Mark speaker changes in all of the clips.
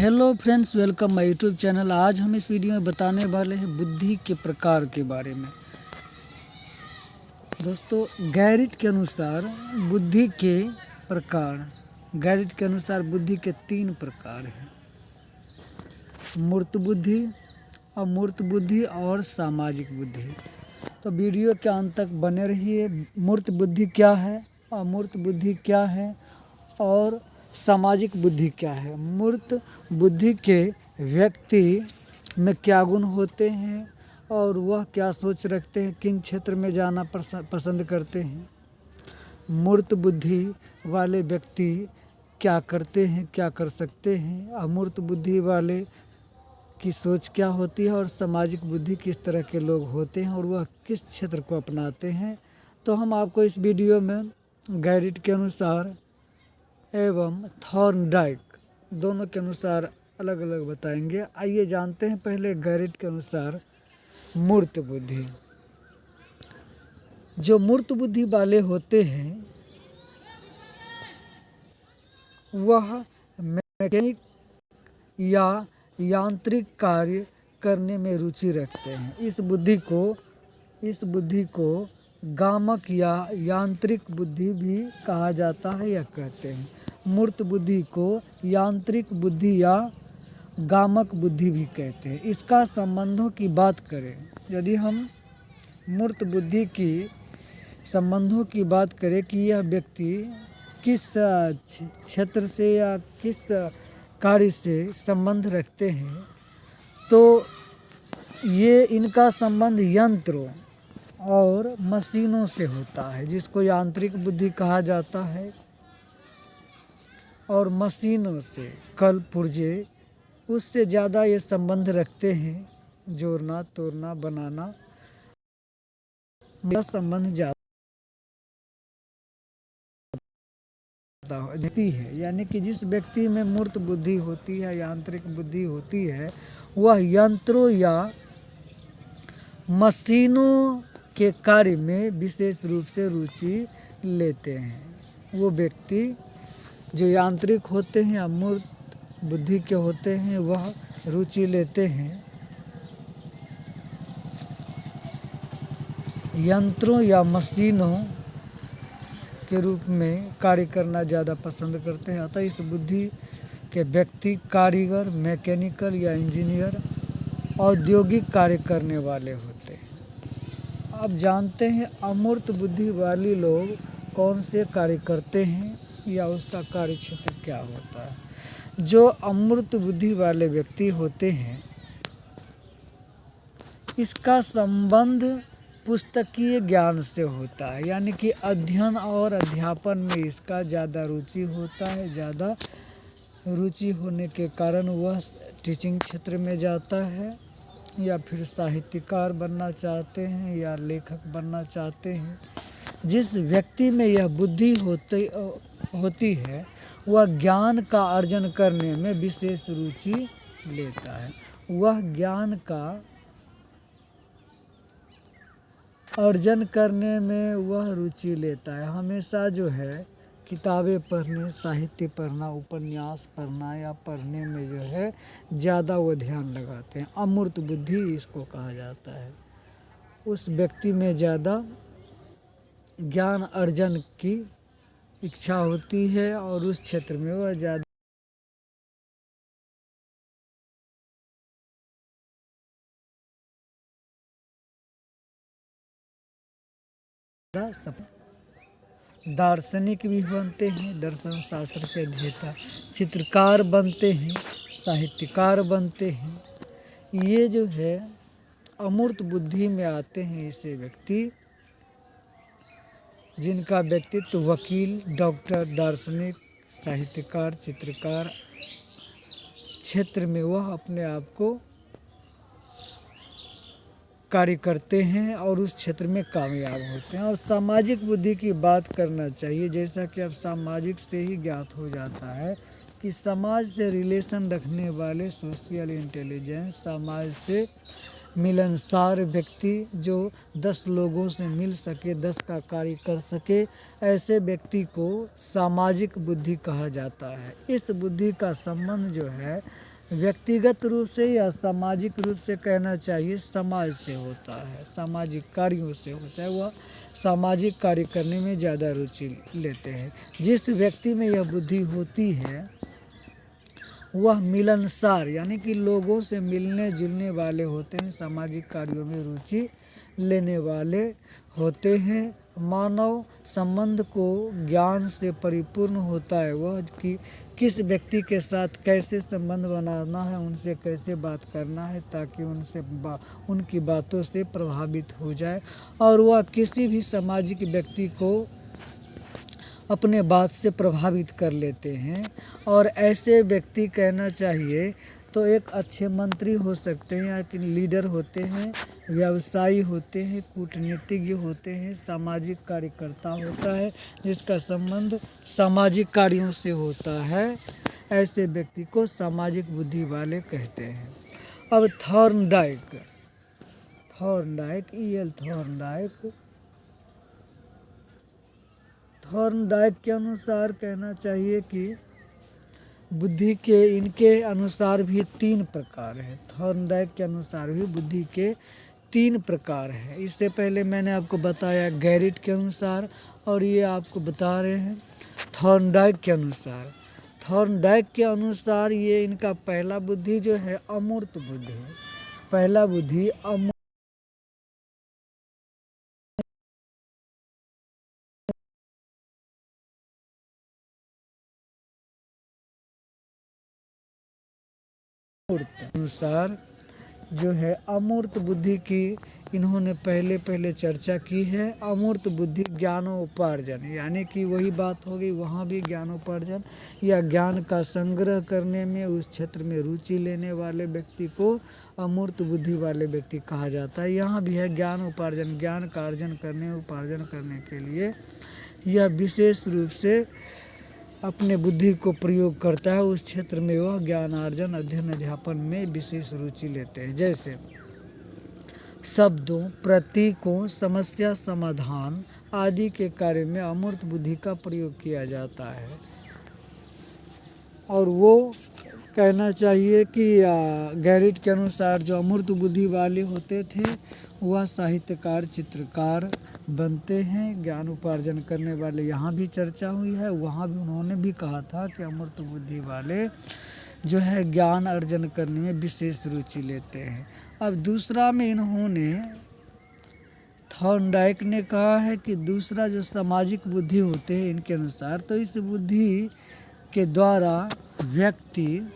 Speaker 1: Hello friends, welcome my YouTube channel. आज हम इस वीडियो में बताने वाले हैं बुद्धि के प्रकार के बारे में। दोस्तों, गैरिट के अनुसार बुद्धि के प्रकार, गैरिट के अनुसार बुद्धि के 3 प्रकार हैं: मूर्त बुद्धि, अमूर्त बुद्धि और सामाजिक बुद्धि। तो वीडियो के अंत तक बने रहिए। मूर्त बुद्धि क्या है, अमूर्त बुद्धि क्या है और सामाजिक बुद्धि क्या है। मूर्त बुद्धि के व्यक्ति में क्या गुण होते हैं और वह क्या सोच रखते हैं, किन क्षेत्र में जाना पसंद करते हैं। मूर्त बुद्धि वाले व्यक्ति क्या करते हैं, क्या कर सकते हैं। अमूर्त बुद्धि वाले की सोच क्या होती है और सामाजिक बुद्धि किस तरह के लोग होते हैं और वह किस क्षेत्र को अपनाते हैं। तो हम आपको इस वीडियो में गैरिट के अनुसार एवं थॉर्नडाइक दोनों के अनुसार अलग अलग बताएंगे। आइए जानते हैं पहले गैरिट के अनुसार मूर्त बुद्धि। जो मूर्त बुद्धि वाले होते हैं वह मैकेनिक या यांत्रिक कार्य करने में रुचि रखते हैं। इस बुद्धि को गामक या यांत्रिक बुद्धि भी कहा जाता है या कहते हैं। मूर्त बुद्धि को यांत्रिक बुद्धि या गामक बुद्धि भी कहते हैं। इसका संबंधों की बात करें, यदि हम मूर्त बुद्धि की संबंधों की बात करें कि यह व्यक्ति किस क्षेत्र से या किस कार्य से संबंध रखते हैं, तो ये इनका संबंध यंत्रों और मशीनों से होता है, जिसको यांत्रिक बुद्धि कहा जाता है। और मशीनों से, कल पुर्जे, उससे ज़्यादा ये संबंध रखते हैं। जोड़ना, तोड़ना, बनाना, यह संबंध ज़्यादा होती है। यानी कि जिस व्यक्ति में मूर्त बुद्धि होती है, यांत्रिक बुद्धि होती है, वह यंत्रों या मशीनों के कार्य में विशेष रूप से रुचि लेते हैं। वो व्यक्ति जो यांत्रिक होते हैं या मूर्त बुद्धि के होते हैं, वह रुचि लेते हैं यंत्रों या मशीनों के रूप में कार्य करना ज़्यादा पसंद करते हैं। अतः इस बुद्धि के व्यक्ति कारीगर, मैकेनिकल या इंजीनियर, औद्योगिक कार्य करने वाले होते हैं। अब जानते हैं अमूर्त बुद्धि वाले लोग कौन से कार्य करते हैं या उसका कार्य क्षेत्र क्या होता है। जो अमूर्त बुद्धि वाले व्यक्ति होते हैं, इसका संबंध पुस्तकीय ज्ञान से होता है। यानी कि अध्ययन और अध्यापन में इसका ज़्यादा रुचि होता है। ज़्यादा रुचि होने के कारण वह टीचिंग क्षेत्र में जाता है या फिर साहित्यकार बनना चाहते हैं या लेखक बनना चाहते हैं। जिस व्यक्ति में यह बुद्धि होती है, वह ज्ञान का अर्जन करने में विशेष रुचि लेता है। वह ज्ञान का अर्जन करने में वह रुचि लेता है। हमेशा जो है किताबें पढ़ने, साहित्य पढ़ना, उपन्यास पढ़ना या पढ़ने में जो है ज़्यादा वो ध्यान लगाते हैं। अमूर्त बुद्धि इसको कहा जाता है। उस व्यक्ति में ज़्यादा ज्ञान अर्जन की इच्छा होती है और उस क्षेत्र में वह ज़्यादा दार्शनिक भी बनते हैं, दर्शन शास्त्र के अध्येता, चित्रकार बनते हैं, साहित्यकार बनते हैं। ये जो है अमूर्त बुद्धि में आते हैं ऐसे व्यक्ति जिनका व्यक्तित्व वकील, डॉक्टर, दार्शनिक, साहित्यकार, चित्रकार क्षेत्र में वह अपने आप को कार्य करते हैं और उस क्षेत्र में कामयाब होते हैं। और सामाजिक बुद्धि की बात करना चाहिए, जैसा कि अब सामाजिक से ही ज्ञात हो जाता है कि समाज से रिलेशन रखने वाले, सोशल इंटेलिजेंस, समाज से मिलनसार व्यक्ति जो 10 लोगों से मिल सके, 10 का कार्य कर सके, ऐसे व्यक्ति को सामाजिक बुद्धि कहा जाता है। इस बुद्धि का संबंध जो है व्यक्तिगत रूप से या सामाजिक रूप से कहना चाहिए समाज से होता है, सामाजिक कार्यों से होता है। वह सामाजिक कार्य करने में ज़्यादा रुचि लेते हैं। जिस व्यक्ति में यह बुद्धि होती है वह मिलनसार यानी कि लोगों से मिलने जुलने वाले होते हैं, सामाजिक कार्यों में रुचि लेने वाले होते हैं। मानव संबंध को ज्ञान से परिपूर्ण होता है वह कि किस व्यक्ति के साथ कैसे संबंध बनाना है, उनसे कैसे बात करना है ताकि उनकी बातों से प्रभावित हो जाए और वह किसी भी सामाजिक व्यक्ति को अपने बात से प्रभावित कर लेते हैं। और ऐसे व्यक्ति कहना चाहिए तो एक अच्छे मंत्री हो सकते हैं या कि लीडर होते हैं, व्यवसायी होते हैं, कूटनीतिज्ञ होते हैं, सामाजिक कार्यकर्ता होता है जिसका संबंध सामाजिक कार्यों से होता है। ऐसे व्यक्ति को सामाजिक बुद्धि वाले कहते हैं। अब थॉर्नडाइक थॉर्नडाइक के अनुसार कहना चाहिए कि बुद्धि के इनके अनुसार भी 3 प्रकार है। थॉर्नडाइक के अनुसार भी बुद्धि के 3 प्रकार है। इससे पहले मैंने आपको बताया गैरिट के अनुसार और ये आपको बता रहे हैं थॉर्नडाइक के अनुसार। थॉर्नडाइक के अनुसार ये इनका पहला बुद्धि जो है अमूर्त बुद्धि है। पहला बुद्धि अनुसार जो है अमूर्त बुद्धि की इन्होंने पहले चर्चा की है। अमूर्त बुद्धि ज्ञानोपार्जन यानी कि वही बात होगी, वहाँ भी ज्ञानोपार्जन या ज्ञान का संग्रह करने में उस क्षेत्र में रुचि लेने वाले व्यक्ति को अमूर्त बुद्धि वाले व्यक्ति कहा जाता है। यहाँ भी है ज्ञान उपार्जन, ज्ञान का अर्जन करने उपार्जन करने के लिए यह विशेष रूप से अपने बुद्धि को प्रयोग करता है। उस क्षेत्र में वह ज्ञानार्जन अध्ययन अध्यापन में विशेष रुचि लेते हैं। जैसे शब्दों, प्रतीकों, समस्या समाधान आदि के कार्य में अमूर्त बुद्धि का प्रयोग किया जाता है। और वो कहना चाहिए कि गैरिट के अनुसार जो अमूर्त बुद्धि वाले होते थे वह साहित्यकार, चित्रकार बनते हैं। ज्ञान उपार्जन करने वाले यहाँ भी चर्चा हुई है, वहाँ भी उन्होंने भी कहा था कि अमूर्त बुद्धि वाले जो है ज्ञान अर्जन करने में विशेष रुचि लेते हैं। अब दूसरा में इन्होंने थॉर्नडाइक ने कहा है कि दूसरा जो सामाजिक बुद्धि होते हैं इनके अनुसार, तो इस बुद्धि के द्वारा व्यक्ति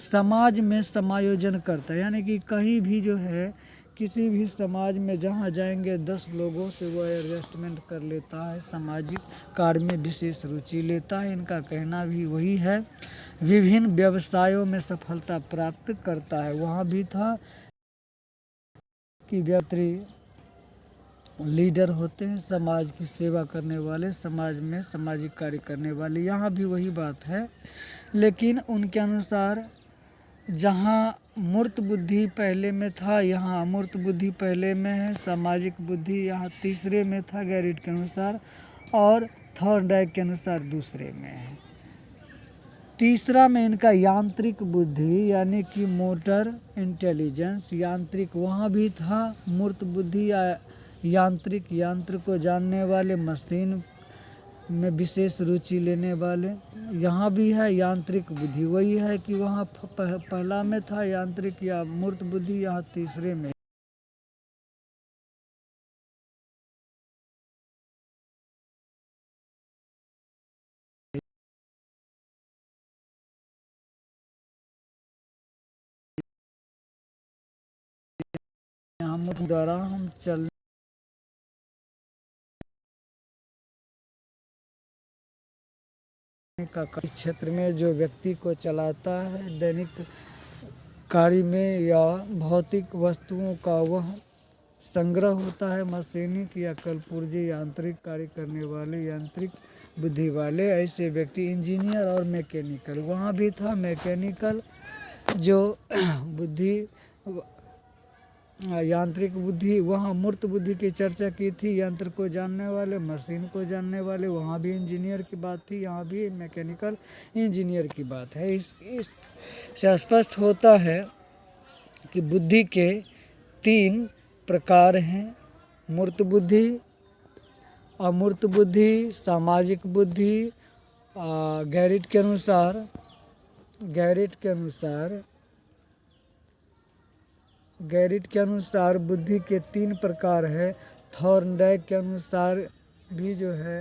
Speaker 1: समाज में समायोजन करता है। यानी कि कहीं भी जो है किसी भी समाज में जहाँ जाएंगे 10 लोगों से वो एडजस्टमेंट कर लेता है, सामाजिक कार्य में विशेष रुचि लेता है। इनका कहना भी वही है। विभिन्न व्यवसायों में सफलता प्राप्त करता है। वहाँ भी था कि व्यक्ति लीडर होते हैं, समाज की सेवा करने वाले, समाज में सामाजिक कार्य करने वाले। यहाँ भी वही बात है, लेकिन उनके अनुसार जहाँ मूर्त बुद्धि पहले में था यहाँ अमूर्त बुद्धि पहले में है, सामाजिक बुद्धि यहाँ तीसरे में था गैरिट के अनुसार और थॉर्नडाइक के अनुसार दूसरे में है। तीसरा में इनका यांत्रिक बुद्धि यानी कि मोटर इंटेलिजेंस, यांत्रिक वहाँ भी था। मूर्त बुद्धि या यांत्रिक, यंत्र को जानने वाले, मशीन में विशेष रुचि लेने वाले। यहाँ भी है यांत्रिक बुद्धि, वही है कि वहाँ पहला में था यांत्रिक या मूर्त बुद्धि, यहाँ तीसरे में। हम द्वारा हम चल का इस क्षेत्र में जो व्यक्ति को चलाता है दैनिक कार्य में या भौतिक वस्तुओं का वह संग्रह होता है, मशीनिक या कलपुर्जे यांत्रिक कार्य करने वाले, यांत्रिक बुद्धि वाले। ऐसे व्यक्ति इंजीनियर और मैकेनिकल, वहाँ भी था मैकेनिकल जो बुद्धि यांत्रिक बुद्धि, वहाँ मूर्त बुद्धि की चर्चा की थी। यंत्र को जानने वाले, मशीन को जानने वाले, वहाँ भी इंजीनियर की बात थी, यहाँ भी मैकेनिकल इंजीनियर की बात है। इस से स्पष्ट होता है कि बुद्धि के 3 प्रकार हैं: मूर्त बुद्धि, अमूर्त बुद्धि, सामाजिक बुद्धि। गैरिट के अनुसार बुद्धि के 3 प्रकार है। थॉर्नडाइक के अनुसार भी जो है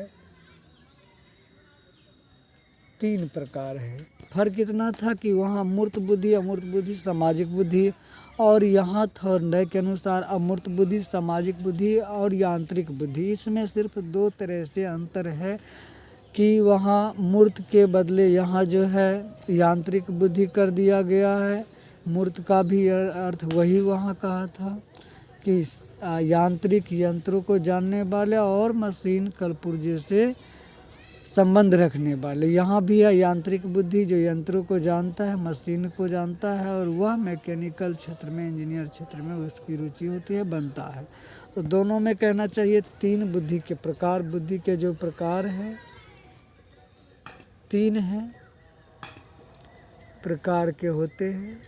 Speaker 1: 3 प्रकार है। फर्क इतना था कि वहाँ मूर्त बुद्धि, अमूर्त बुद्धि, सामाजिक बुद्धि, और यहाँ थॉर्नडाइक के अनुसार अमूर्त बुद्धि, सामाजिक बुद्धि और यांत्रिक बुद्धि। इसमें सिर्फ 2 तरह से अंतर है कि वहाँ मूर्त के बदले यहाँ जो है यांत्रिक बुद्धि कर दिया गया है। मूर्त का भी अर्थ वही वहाँ कहा था कि यांत्रिक, यंत्रों को जानने वाले, और मशीन, कलपुर्जे से संबंध रखने वाले। यहाँ भी है यांत्रिक बुद्धि जो यंत्रों को जानता है, मशीन को जानता है, और वह मैकेनिकल क्षेत्र में, इंजीनियर क्षेत्र में उसकी रुचि होती है, बनता है। तो दोनों में कहना चाहिए 3 बुद्धि के प्रकार, बुद्धि के जो प्रकार हैं 3 हैं, प्रकार के होते हैं,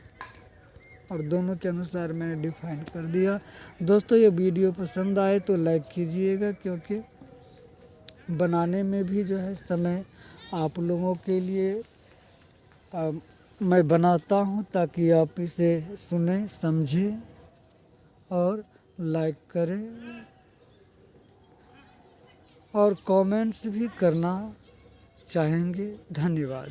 Speaker 1: और दोनों के अनुसार मैंने डिफाइन कर दिया। दोस्तों, ये वीडियो पसंद आए तो लाइक कीजिएगा, क्योंकि बनाने में भी जो है समय आप लोगों के लिए मैं बनाता हूँ, ताकि आप इसे सुने, समझें और लाइक करें, और कमेंट्स भी करना चाहेंगे। धन्यवाद।